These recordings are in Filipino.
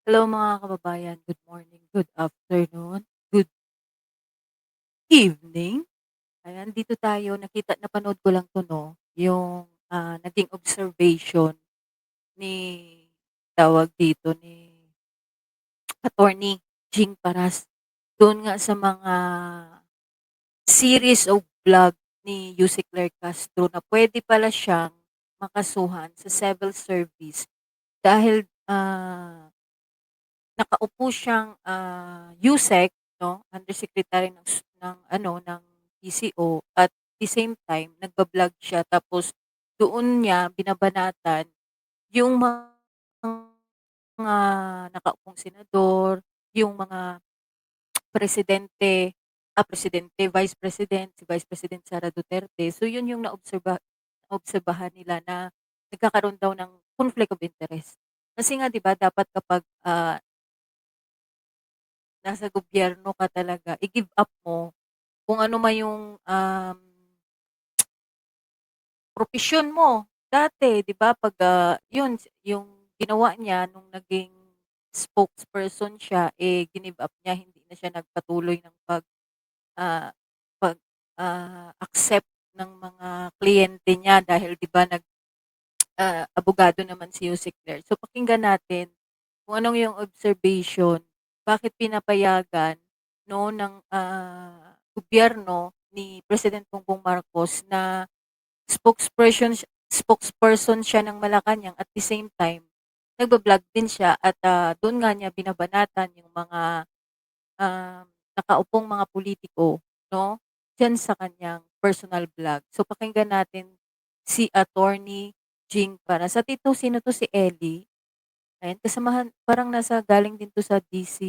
Hello mga kababayan, good morning, good afternoon, good evening. Ayan, dito tayo napanood ko lang 'to 'no, yung, naging observation ni tawag dito, ni Attorney Jing Paras doon nga sa mga series o vlog ni Yusek Claire Castro na puwede pala siyang makasuhan sa civil service dahil, nakaupo siyang, USEC 'no, undersecretary ng ano, ng PCO at the same time nagba-vlog siya tapos doon niya binabanatan yung mga nakaupong senador, yung mga presidente, vice president, si Vice President Sara Duterte. So yun yung naobserbahan nila na nagkakaroon daw ng conflict of interest. Kasi nga 'di ba dapat kapag, nasa gobyerno ka talaga, i-give up mo kung ano man yung, propesyon mo dati, 'di ba? 'Pag, yun yung ginawa niya nung naging spokesperson siya, eh, give up niya, hindi na siya nagpatuloy ng ah, pag, accept ng mga kliyente niya dahil 'di ba abogado naman si Yusek Claire. So pakinggan natin kung anong yung observation, bakit pinapayagan 'no ng, gobyerno ni President Bongbong Marcos na spokesperson siya ng Malacanang at the same time nagba-vlog din siya at, dun nga niya binabanatan yung mga, nakaupong mga pulitiko 'no, diyan sa kanyang personal vlog. So pakinggan natin si Attorney Jing para sa tito sino 'to si Ellie? Ayan, kasamahan parang galing din 'to sa DC,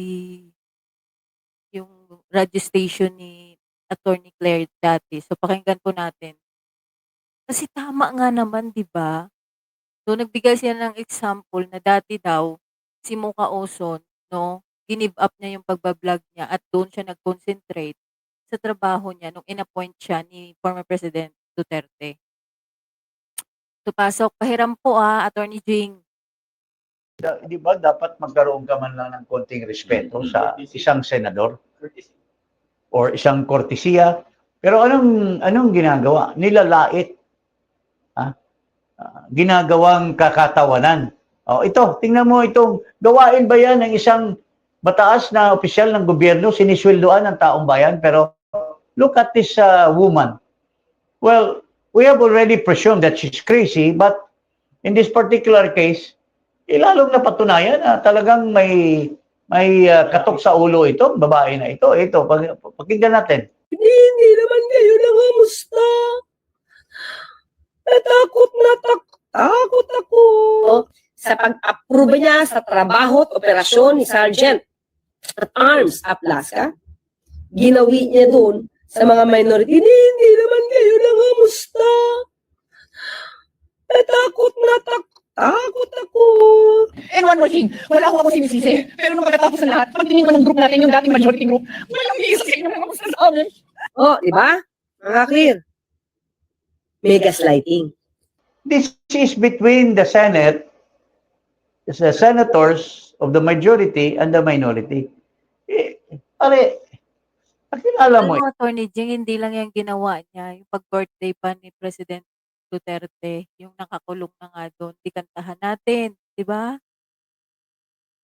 yung radyo station ni Attorney Claire dati. So, pakinggan po natin. Kasi tama nga naman, 'di ba? So, nagbigay siya ng example na dati daw si Muka Oson 'no, give up niya yung pagba-vlog niya at doon siya nag-concentrate sa trabaho niya nung in-appoint siya ni former President Duterte. So, pasok. Pahiram po, Attorney Jing. 'Di ba dapat magkaroon ka man lang ng konting respeto sa isang senador or isang kortesiya. Pero anong ginagawa? Nilalait, ha? Ginagawang kakatawanan. Oh, ito, tingnan mo itong gawain ba yan ng isang mataas na opisyal ng gobyerno, sinisweldoan ng taong bayan, pero look at this woman. Well, we have already presumed that she's crazy, but in this particular case, lalong napatunayan na talagang may katok sa ulo ito, babae na ito. Ito, pakinggan natin. Hindi naman kayo nangamusta. Takot ako. Sa pag-approve niya sa trabaho at operasyon ni Sergeant at Arms Aplaska, ginawi niya doon sa mga minority, hindi naman kayo nangamusta. Takot ako. And one more thing, wala ako sinisisi. Pero nung pagkatapos ng lahat, pagtingin ko ng group natin, yung dating majority group, walang iisa sa inyo mga gusto sa amin. Oh, di ba? Mga clear. May gaslighting. This is between the Senate, the senators of the majority and the minority. Pare, pakilala mo. Alam mo, Attorney Jing, hindi lang yung ginawa niya, yung pag-birthday pa ni President Duterte, yung nakakulong na nga doon, "Di kantahan natin," 'di ba?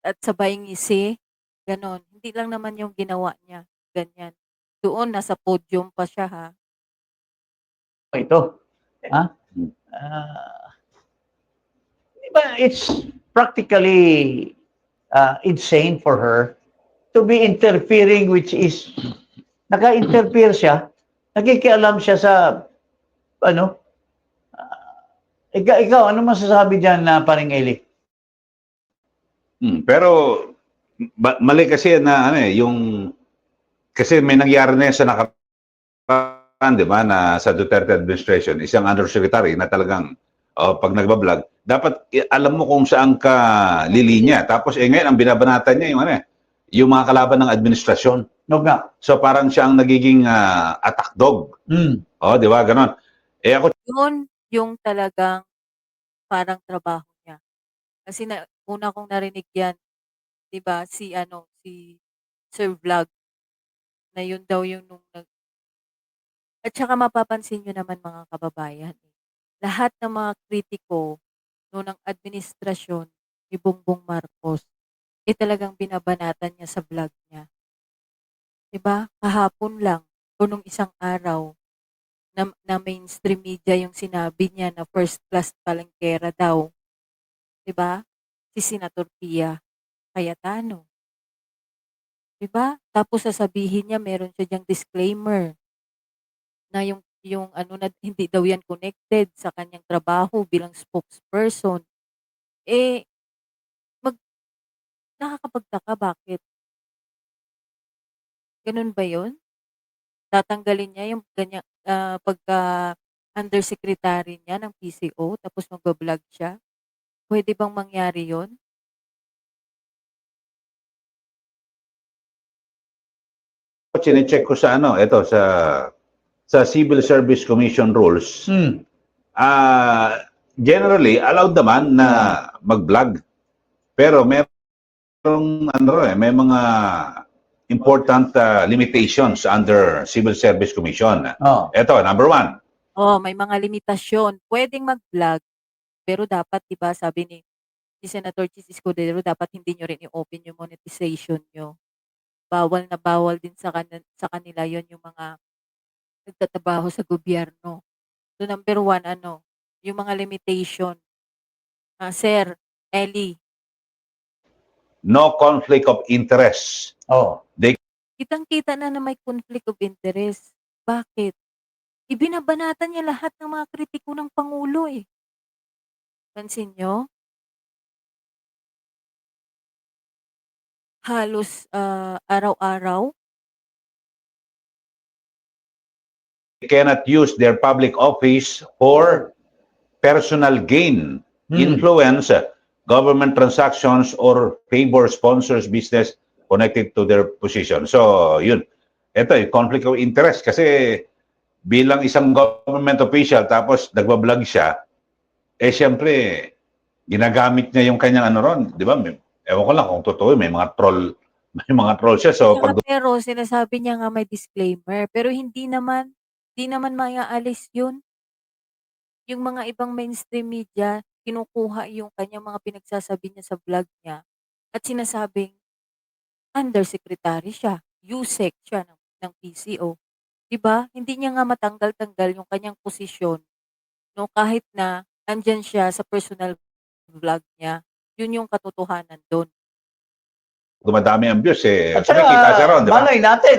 At sabay ngisi, gano'n. Hindi lang naman yung ginawa niya, ganyan. Doon nasa podium pa siya, ha. Ito, ha? Uh, diba, it's practically insane for her to be interfering, which is naka-interfere siya, nakikialam siya sa ano, ikaw, ano masasabi diyan na paring Eli? Pero mali kasi na ano yung kasi may nangyari na yan sa nakaraan, di ba, na sa Duterte administration, isang undersecretary na talagang pag nagba-vlog, dapat alam mo kung saan ka lilinya. Tapos ngayon ang binabanatan niya yung yung mga kalaban ng administrasyon. No nga. So parang siya ang nagiging attack dog. Oh, di ba, ganon. Ako Yun yung talagang parang trabaho niya. Kasi una kong narinig yan 'di ba, si Sir Vlog na yun daw yung at saka mapapansin niyo naman mga kababayan, lahat ng mga kritiko ng administrasyon ni Bongbong Marcos, talagang binabanatan niya sa vlog niya. 'Di ba? Kahapon lang o nung isang araw na mainstream media yung sinabi niya na first class talengkera daw, 'di ba? Si Senator Pia Cayetano, 'di ba? Tapos sasabihin niya meron siya diyang disclaimer na yung ano na hindi daw yan connected sa kanyang trabaho bilang spokesperson. Eh, mag nakakapagtaka bakit ganun ba yun? Tatanggalin niya yung pagka undersecretary niya ng PCO tapos magba-vlog siya? Puwede bang mangyari yun? Chine-check ko sa ano, ito sa Civil Service Commission rules. Hmm. Generally allowed naman na mag-vlog. Pero may mga important limitations under Civil Service Commission. Oh. Ito, number 1. May mga limitasyon. Puwedeng mag-vlog, pero dapat 'di ba sabi ni Senator Chis Escudero, dapat hindi niyo rin i-open yung monetization niyo. Bawal na bawal din sa kanila yon yung mga nagtatrabaho sa gobyerno. So, number 1 yung mga limitation. Sir, Ellie, No conflict of interest. Oh. kitang-kita na may conflict of interest. Bakit? Ibinabanatan niya lahat ng mga kritiko ng Pangulo, eh. Pansin niyo? Halos, araw-araw. They cannot use their public office for personal gain, influence, government transactions, or favor sponsors business connected to their position. So, yun. Ito, conflict of interest. Kasi bilang isang government official tapos nagbablog siya, siyempre, ginagamit niya yung kanyang ron, di ba? Ewan ko lang kung totoo, may mga troll siya. So, Pero sinasabi niya nga may disclaimer, pero hindi naman maiaalis yun. Yung mga ibang mainstream media, kinukuha yung kanyang mga pinagsasabi niya sa vlog niya at sinasabing undersecretary siya, USEC siya ng PCO. 'Di ba? Hindi niya nga matanggal-tanggal yung kanyang posisyon, no, kahit na andiyan siya sa personal vlog niya. Yun yung katotohanan doon. dumadami ang views At kumikita siya ron, di ba? malay natin,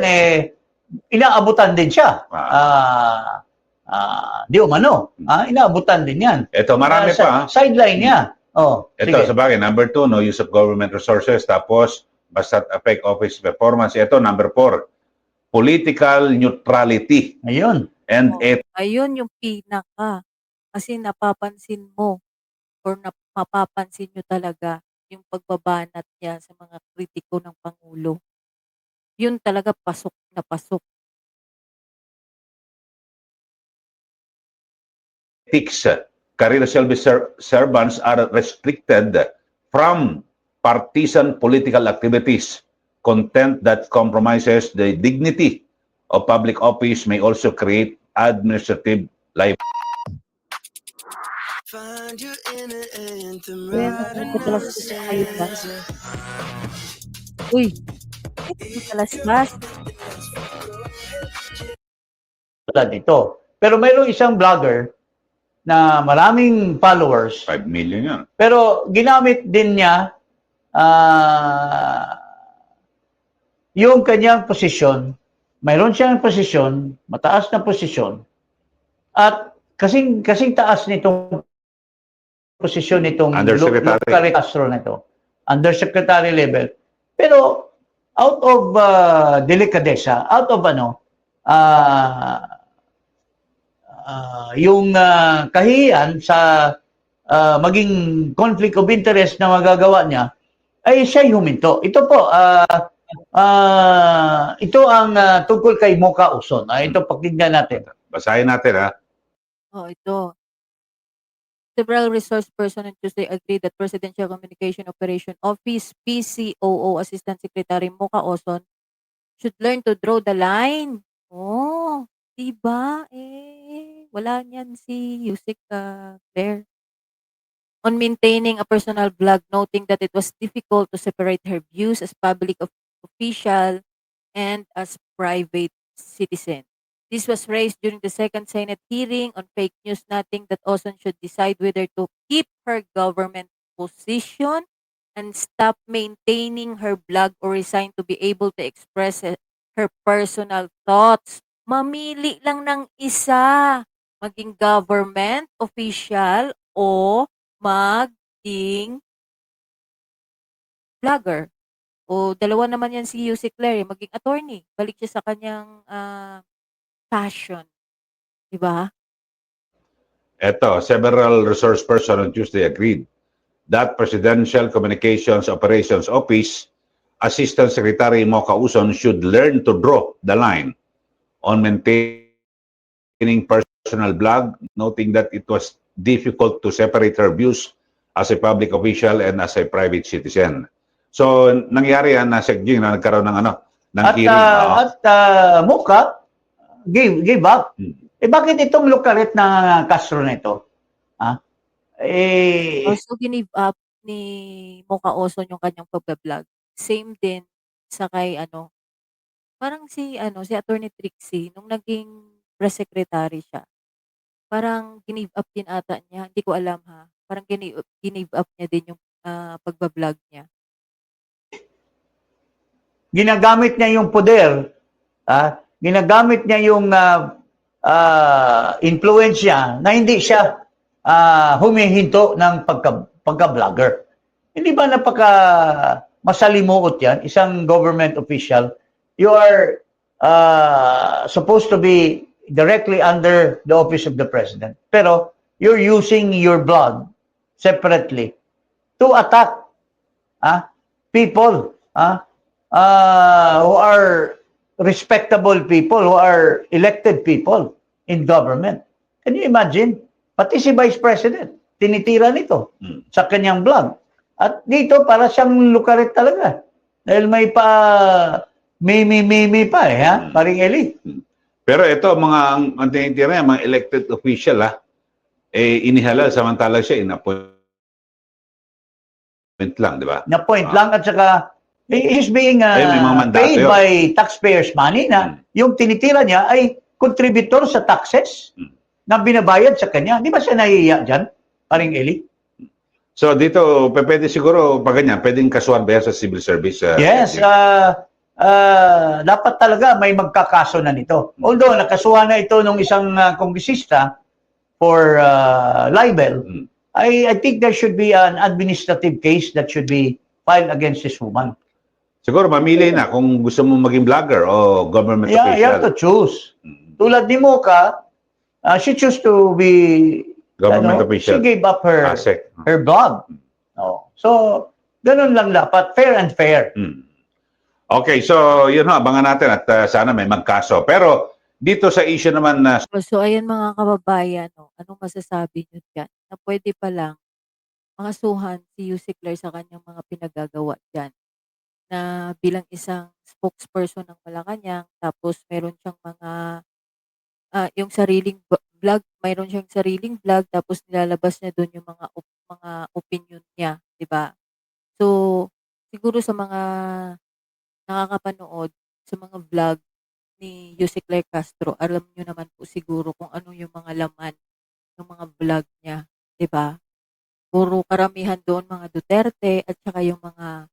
inaabutan din siya. Di umano. Inaabutan din yan. Ito, marami pa. Sideline niya. Oh, Ito, sige. sa bagay, number 2, no use of government resources. Tapos, basta affect office performance. Ito, number 4, political neutrality. Ayun. And Ayun yung pinaka. Kasi napapansin mo or mapapansin nyo talaga yung pagbabanat niya sa mga kritiko ng Pangulo. Yun talaga pasok na pasok. ethics. Career service servants are restricted from partisan political activities. Content that compromises the dignity of public office may also create administrative liability. Madalas kasi kayo ba? Uy, madalas-las. Wala dito. Pero mayroong isang vlogger na maraming followers, 5 million yan. pero ginamit din niya yung kanyang posisyon. Mayroon siyang posisyon, mataas na posisyon, at kasing taas nitong posisyon nitong Undersecretary. Castro na ito. Undersecretary level. Pero out of delicadeza, out of yung kahihiyan sa maging conflict of interest na magagawa niya, ay siya huminto. Ito po, ito ang tungkol kay Mocha Uson. Ito, pakinggan natin. Basahin natin, ha? Ito. Several resource person on Tuesday agreed that Presidential Communication Operation Office PCOO Assistant Secretary Mocha Oson should learn to draw the line. Oh, 'di ba? Wala niyan si Yusek Claire. On maintaining a personal blog, noting that it was difficult to separate her views as public official and as private citizen. This was raised during the second Senate hearing on fake news, noting that Oson should decide whether to keep her government position and stop maintaining her blog or resign to be able to express her personal thoughts. Mamili lang ng isa, maging government official o maging vlogger. O dalawa naman yan si Yusek Claire, maging attorney. Balik siya sa kanyang passion. Diba? Ito, several resource person on Tuesday agreed that Presidential Communications Operations Office Assistant Secretary Mocha Uson should learn to draw the line on maintaining personal blog, noting that it was difficult to separate her views as a public official and as a private citizen. So, nangyari yan na Segjing na nagkaroon ng ng hearing. Mocha gave up. Bakit itong lukaret na Castro na ito? Also, give up ni Mocha Oson yung kanyang pagbablog. Same din sa kay parang si Attorney Trixie, nung naging press secretary siya, parang give up din ata niya. Hindi ko alam ha. Parang give up niya din yung pagbablog niya. Ginagamit niya yung poder, ginagamit niya yung influence niya na hindi siya humihinto ng pagka-vlogger. Hindi ba napaka masalimuot yan? Isang government official, you are supposed to be directly under the office of the president. Pero you're using your blog separately to attack people who are respectable people, who are elected people in government. Can you imagine? Pati si Vice President, tinitira nito sa kanyang blog. At dito, para siyang lukarit talaga. Dahil may mimi pa Paring Eli. Pero ito, ang tinitira niya, mga elected official, inihalal, samantala siya in-appointment lang, di ba? Na-point lang at saka he's being May mga mandato paid yun. by taxpayers' money na yung tinitira niya ay contributor sa taxes na binabayad sa kanya. Di ba siya nahihiya dyan, Paring Eli? So dito, pwede siguro, pag ganyan, pwedeng kasuhan ba yan sa civil service? Yes, dapat talaga may magkakaso na nito. Although nakasuhan na ito nung isang kongresista for libel, I think there should be an administrative case that should be filed against this woman. Siguro mamili na kung gusto mo maging vlogger o government official. You have to choose. Tulad ni Mocha, she chose to be Government official. She gave up her ASEC. her blog. So, ganun lang dapat. Fair and fair. Okay, so yun abangan natin at sana may magkaso. Pero dito sa issue naman na So, ayan mga kababayan, anong masasabi nyo dyan? Na pwede pa lang makasuhan si Yusek Claire sa kanyang mga pinagagawa dyan. Na bilang isang spokesperson ng Malacanang, tapos meron siyang mga yung sariling vlog, mayroon siyang sariling vlog, tapos nilalabas niya doon yung mga opinion niya, 'di ba? So, siguro sa mga nakakapanood sa mga vlog ni Yusek Claire Castro, alam niyo naman po siguro kung ano yung mga laman ng mga vlog niya, 'di ba? Puro karamihan doon mga Duterte at saka yung mga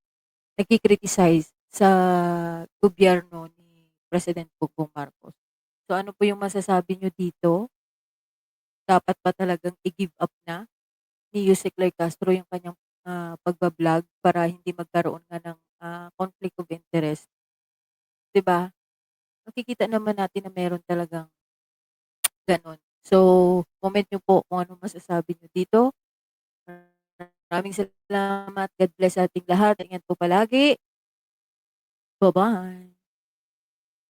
nagki-criticize sa gobyerno ni President Bongbong Marcos. So ano po yung masasabi nyo dito? Dapat ba talagang i-give up na ni Yusek Claire Castro yung kanyang pagbablog para hindi magkaroon nga ng conflict of interest? 'Di ba? Makikita naman natin na meron talagang ganon. So, comment nyo po kung ano masasabi nyo dito. Maraming salamat. God bless sa ating lahat. Ingat po palagi. Bye-bye.